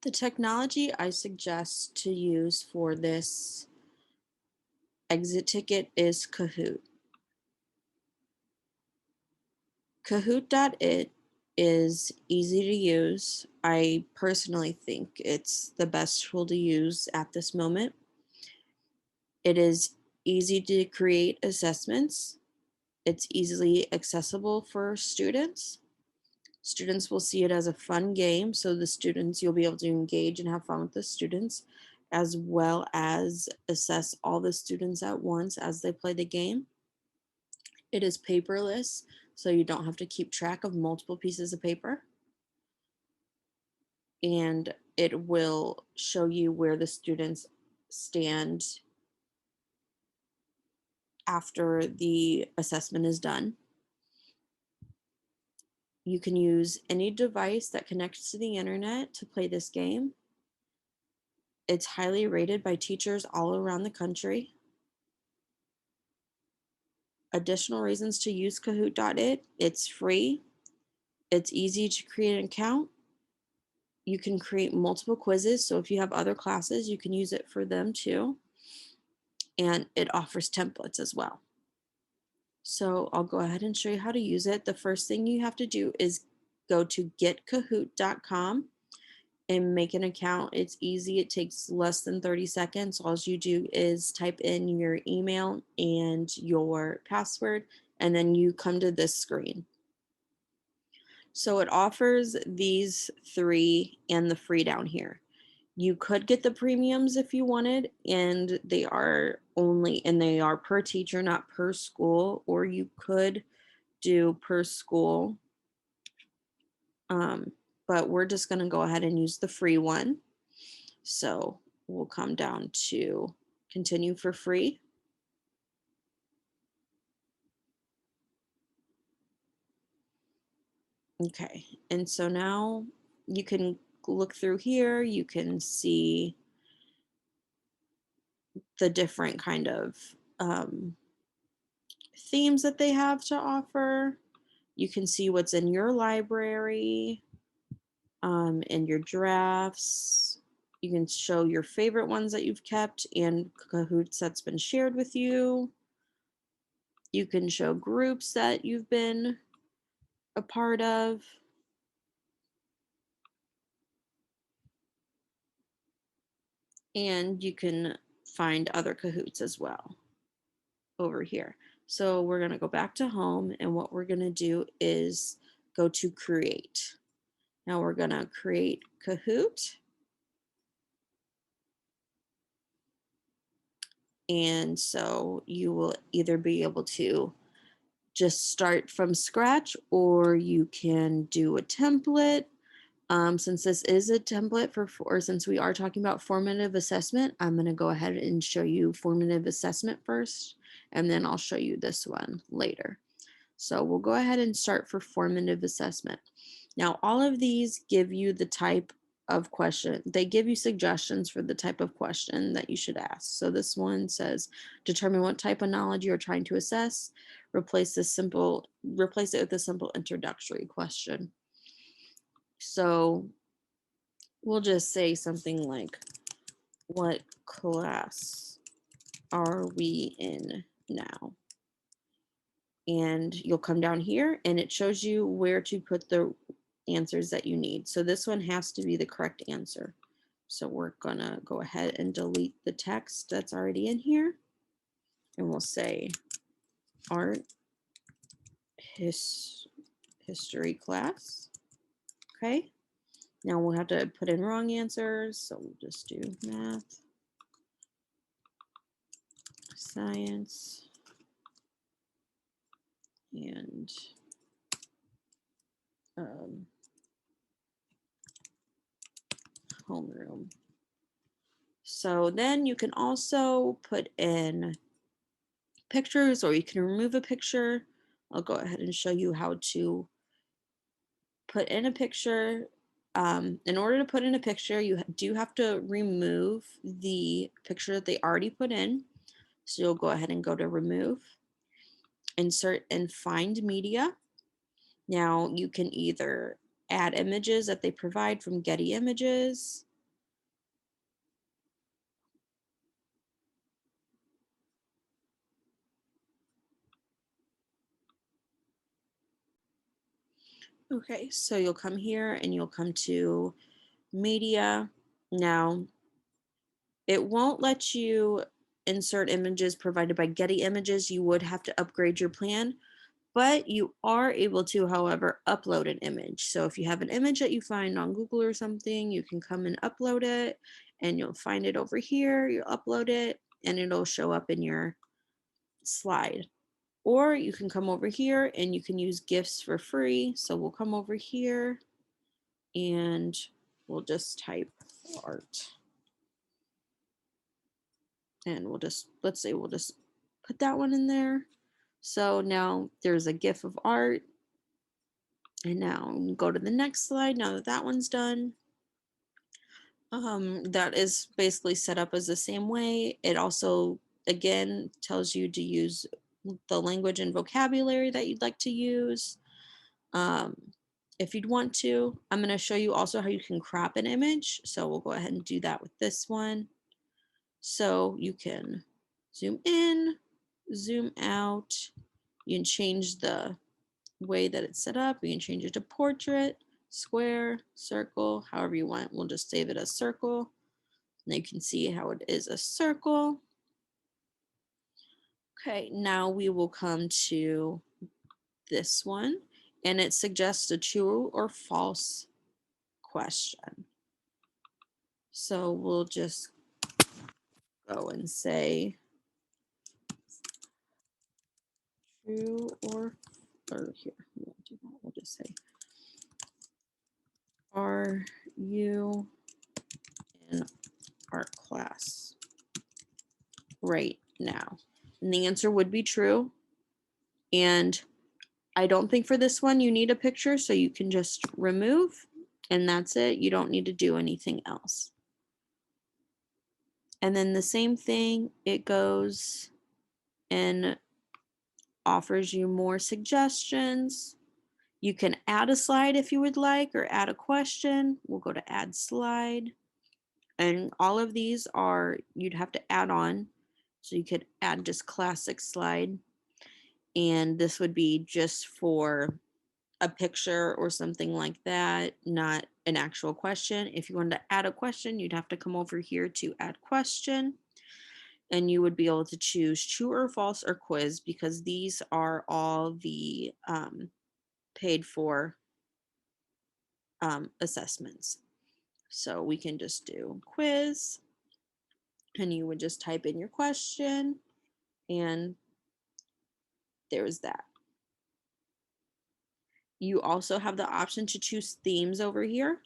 The technology I suggest to use for this exit ticket is Kahoot. Kahoot.it is easy to use. I personally think it's the best tool to use at this moment. It is easy to create assessments. It's easily accessible for students. Students will see it as a fun game, so the students you'll be able to engage and have fun with the students as well as assess all the students at once as they play the game. It is paperless, so you don't have to keep track of multiple pieces of paper, and it will show you where the students stand after the assessment is done. You can use any device that connects to the internet to play this game. It's highly rated by teachers all around the country. Additional reasons to use kahoot.it: it's free, it's easy to create an account, you can create multiple quizzes, so if you have other classes, you can use it for them too, and it offers templates as well. So I'll go ahead and show you how to use it. The first thing you have to do is go to getkahoot.com and make an account. It's easy. It takes less than 30 seconds. All you do is type in your email and your password, and then you come to this screen. So it offers these three and the free down here. You could get the premiums if you wanted, and they are per teacher, not per school, or you could do per school. Um, but we're just going to go ahead and use the free one. So we'll come down to continue for free. Okay, and so now you can look through here, you can see the different kind of themes that they have to offer. You can see what's in your library, in your drafts. You can show your favorite ones that you've kept and Kahoots that's been shared with you. You can show groups that you've been a part of. And you can find other Kahoots as well over here. So we're going to go back to home, and what we're going to do is go to create. Now we're going to create Kahoot. And so you will either be able to just start from scratch, or you can do a template. Since this is a template or since we are talking about formative assessment, I'm going to go ahead and show you formative assessment first, and then I'll show you this one later. So we'll go ahead and start for formative assessment. Now, all of these give you the type of question. They give you suggestions for the type of question that you should ask. So this one says, determine what type of knowledge you're trying to assess. Replace it with a simple introductory question. So we'll just say something like, what class are we in now? And you'll come down here and it shows you where to put the answers that you need. So this one has to be the correct answer. So we're gonna go ahead and delete the text that's already in here. And we'll say art history class. Okay. Now we'll have to put in wrong answers. So we'll just do math, science, and homeroom. So then you can also put in pictures, or you can remove a picture. I'll go ahead and show you how to put in a picture. In order to put in a picture, you do have to remove the picture that they already put in. So you'll go ahead and go to remove, insert, and find media. Now you can either add images that they provide from Getty Images, Okay, so you'll come here and you'll come to media. Now, it won't let you insert images provided by Getty Images. You would have to upgrade your plan, but you are able to, however, upload an image. So if you have an image that you find on Google or something, you can come and upload it, and you'll find it over here. You upload it and it'll show up in your slide. Or you can come over here and you can use GIFs for free. So we'll come over here and we'll just type art. And we'll just, let's say we'll just put that one in there. So now there's a GIF of art. And now go to the next slide. Now that that one's done, that is basically set up as the same way. It also, again, tells you to use the language and vocabulary that you'd like to use. Um, if you'd want to, I'm going to show you also how you can crop an image. So we'll go ahead and do that with this one. So you can zoom in, zoom out. You can change the way that it's set up. You can change it to portrait, square, circle, however you want. We'll just save it as circle. And you can see how it is a circle. Okay, now we will come to this one, and it suggests a true or false question. So we'll just go and say true or here, we won't do that. We'll just say, are you in art class right now? And the answer would be true. And I don't think for this one you need a picture, so you can just remove and that's it. You don't need to do anything else. And then the same thing, it goes and offers you more suggestions. You can add a slide if you would like, or add a question. We'll go to add slide. And all of these are, you'd have to add on. So you could add just classic slide. And this would be just for a picture or something like that, not an actual question. If you wanted to add a question, you'd have to come over here to add question. And you would be able to choose true or false or quiz, because these are all the paid for assessments. So we can just do quiz, and you would just type in your question, and there's that. You also have the option to choose themes over here.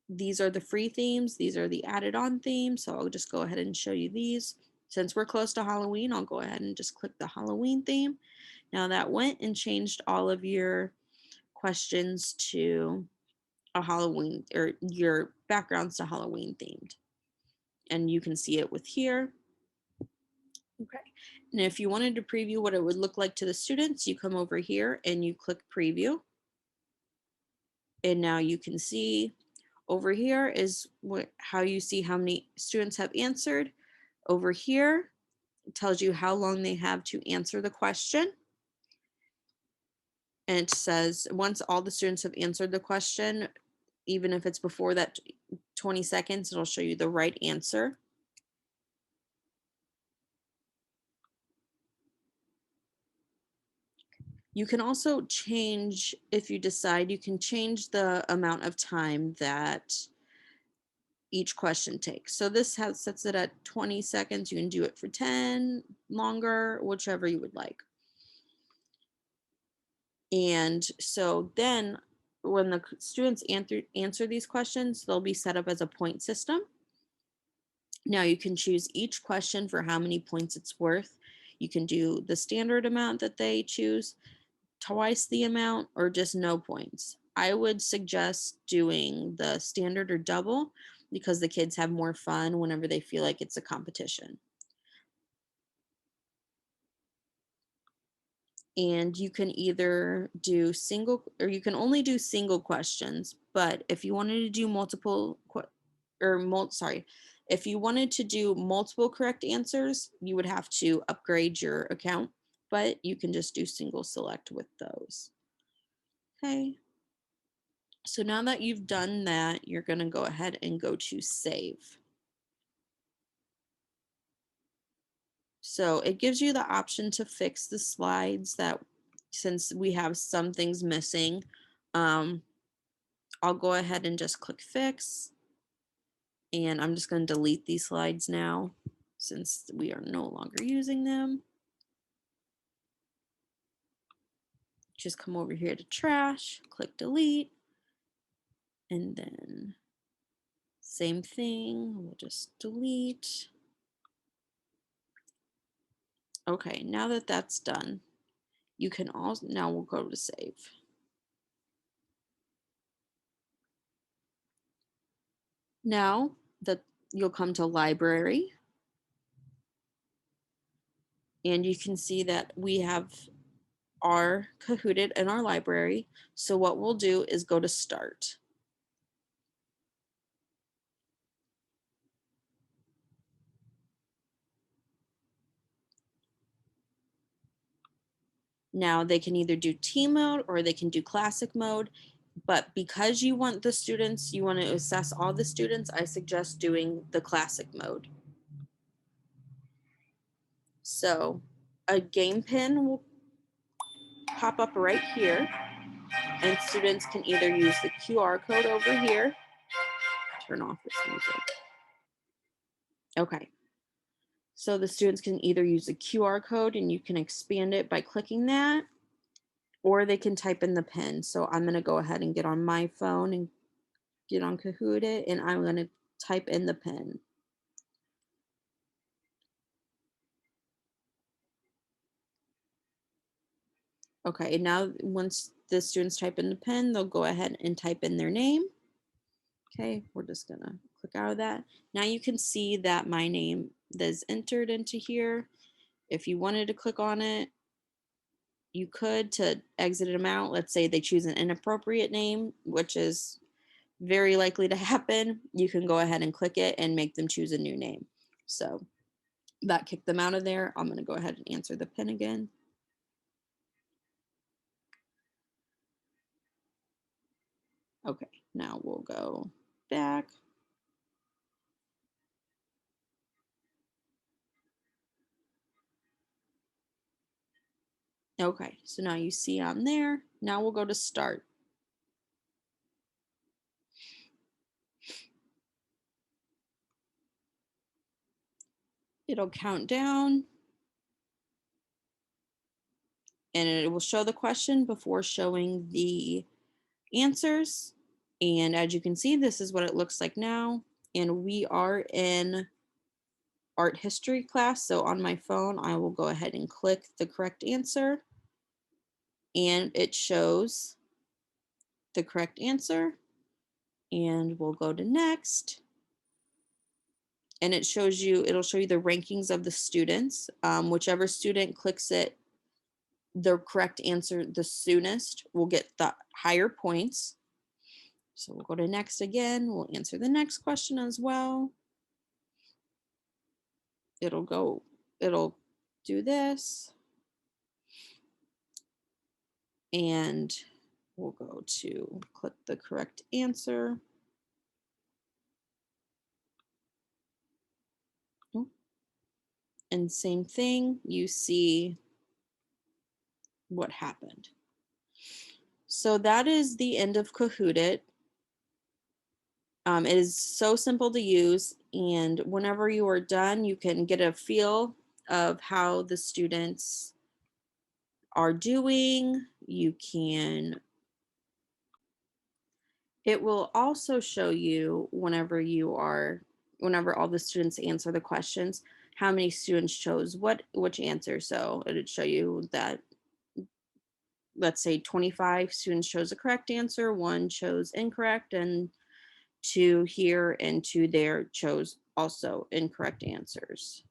These are the free themes. These are the added on themes. So I'll just go ahead and show you these. Since we're close to Halloween, I'll go ahead and just click the Halloween theme. Now that went and changed all of your questions to a Halloween, or your backgrounds to Halloween themed. And you can see it with here. Okay. And if you wanted to preview what it would look like to the students, you come over here and you click preview. And now you can see over here is how you see how many students have answered. Over here, it tells you how long they have to answer the question. And it says once all the students have answered the question, even if it's before that 20 seconds, it'll show you the right answer. You can also change, if you decide, you can change the amount of time that each question takes. So this sets it at 20 seconds. You can do it for 10, longer, whichever you would like. And so then when the students answer these questions, they'll be set up as a point system. Now you can choose each question for how many points it's worth. You can do the standard amount that they choose, twice the amount, or just no points. I would suggest doing the standard or double, because the kids have more fun whenever they feel like it's a competition. And you can either do single, or you can only do single questions. But if you wanted to do if you wanted to do multiple correct answers, you would have to upgrade your account, but you can just do single select with those. Okay. So now that you've done that, you're going to go ahead and go to save. So it gives you the option to fix the slides that since we have some things missing, um, I'll go ahead and just click fix. And I'm just going to delete these slides now since we are no longer using them. Just come over here to trash, click delete, and then same thing, we'll just delete. Okay, now that that's done, you can also, now we'll go to save. Now that you'll come to library, and you can see that we have our Kahooted in our library. So what we'll do is go to start. Now they can either do team mode or they can do classic mode. But because you want the students, you want to assess all the students, I suggest doing the classic mode. So a game pin will pop up right here, and students can either use the QR code over here. Turn off this music. Okay. So the students can either use the QR code and you can expand it by clicking that, or they can type in the pin. So I'm going to go ahead and get on my phone and get on Kahoot it, and I'm going to type in the pin. Okay, now once the students type in the pin, they'll go ahead and type in their name. Okay, we're just gonna click out of that. Now you can see that my name is entered into here. If you wanted to click on it, you could to exit them out. Let's say they choose an inappropriate name, which is very likely to happen. You can go ahead and click it and make them choose a new name. So that kicked them out of there. I'm gonna go ahead and answer the pin again. Okay, now we'll go back. Okay, so now you see on there. Now we'll go to start. It'll count down and it will show the question before showing the answers. And as you can see, this is what it looks like now. And we are in art history class. So on my phone, I will go ahead and click the correct answer. And it shows the correct answer. And we'll go to next. And it shows you, it'll show you the rankings of the students. Whichever student clicks it, the correct answer the soonest will get the higher points. So we'll go to next again. We'll answer the next question as well. It'll do this. And we'll go to click the correct answer. And same thing, you see what happened. So that is the end of Kahoot It. It is so simple to use, and whenever you are done, you can get a feel of how the students are doing. You can, it will also show you whenever all the students answer the questions, how many students chose which answer. So it'd show you that, let's say 25 students chose the correct answer, one chose incorrect, and two here and two there chose also incorrect answers.